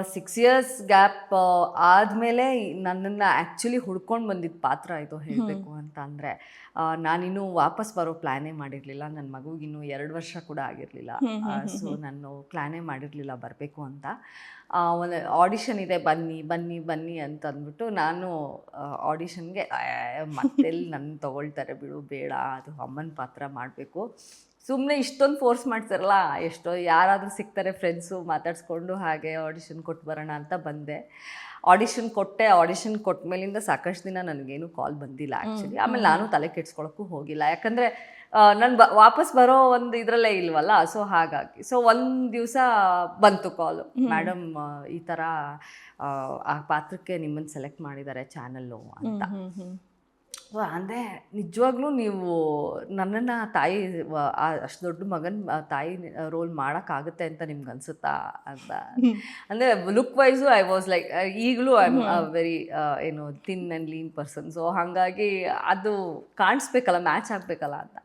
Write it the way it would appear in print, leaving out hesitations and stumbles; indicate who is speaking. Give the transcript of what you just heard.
Speaker 1: 6 years gap ಆದಮೇಲೆ ನನ್ನನ್ನು actually ಹುಡ್ಕೊಂಡು ಬಂದಿದ್ದ ಪಾತ್ರ ಇದು ಹೇಳಬೇಕು ಅಂತ ಅಂದರೆ, ನಾನಿನ್ನೂ ವಾಪಸ್ ಬರೋ ಪ್ಲ್ಯಾನೇ ಮಾಡಿರಲಿಲ್ಲ. ನನ್ನ ಮಗುಗಿನ್ನೂ 2 ವರ್ಷ ಕೂಡ ಆಗಿರಲಿಲ್ಲ. ಸೊ ನಾನು ಪ್ಲ್ಯಾನೇ ಮಾಡಿರಲಿಲ್ಲ ಬರಬೇಕು ಅಂತ. ಒಂದು ಆಡಿಷನ್ ಇದೆ, ಬನ್ನಿ ಬನ್ನಿ ಬನ್ನಿ ಅಂತ ಅಂದ್ಬಿಟ್ಟು ನಾನು ಆಡಿಷನ್ಗೆ ಮತ್ತೆಲ್ಲಿ ನನ್ನ ತೊಗೊಳ್ತಾರೆ ಬಿಡು, ಬೇಡ, ಅದು ಅಮ್ಮನ ಪಾತ್ರ ಮಾಡಬೇಕು, ಸುಮ್ಮನೆ ಇಷ್ಟೊಂದು ಫೋರ್ಸ್ ಮಾಡ್ತಾರಲ್ಲ, ಎಷ್ಟೋ ಯಾರಾದರೂ ಸಿಗ್ತಾರೆ ಫ್ರೆಂಡ್ಸು ಮಾತಾಡಿಸ್ಕೊಂಡು ಹಾಗೆ ಆಡಿಷನ್ ಕೊಟ್ಟು ಬರೋಣ ಅಂತ ಬಂದೆ. ಆಡಿಷನ್ ಕೊಟ್ಟೆ. ಆಡಿಷನ್ ಕೊಟ್ಟ ಮೇಲಿಂದ ಸಾಕಷ್ಟು ದಿನ ನನಗೇನು ಕಾಲ್ ಬಂದಿಲ್ಲ ಆ್ಯಕ್ಚುಲಿ. ಆಮೇಲೆ ನಾನು ತಲೆ ಕೆಡ್ಸ್ಕೊಳಕ್ಕೂ ಹೋಗಿಲ್ಲ, ಯಾಕಂದರೆ ನಾನು ವಾಪಸ್ ಬರೋ ಒಂದು ಇದರಲ್ಲೇ ಇಲ್ವಲ್ಲ. ಸೊ ಹಾಗಾಗಿ ಒಂದು ದಿವಸ ಬಂತು ಕಾಲು, ಮೇಡಮ್ ಈ ಥರ ಆ ಪಾತ್ರಕ್ಕೆ ನಿಮ್ಮನ್ನು ಸೆಲೆಕ್ಟ್ ಮಾಡಿದ್ದಾರೆ ಚಾನಲ್ಲು ಅಂತ. ಸೊ ಅಂದರೆ ನಿಜವಾಗ್ಲೂ ನೀವು ನನ್ನನ್ನು ತಾಯಿ ಅಷ್ಟು ದೊಡ್ಡ ಮಗನ ತಾಯಿ ರೋಲ್ ಮಾಡೋಕ್ಕಾಗುತ್ತೆ ಅಂತ ನಿಮ್ಗೆ ಅನಿಸುತ್ತಾ ಅಂತ. ಅಂದರೆ look wise I was like, ಈಗಲೂ I am very thin and lean person. So ಹಾಗಾಗಿ ಅದು ಕಾಣಿಸ್ಬೇಕಲ್ಲ, ಮ್ಯಾಚ್ ಆಗಬೇಕಲ್ಲ ಅಂತ.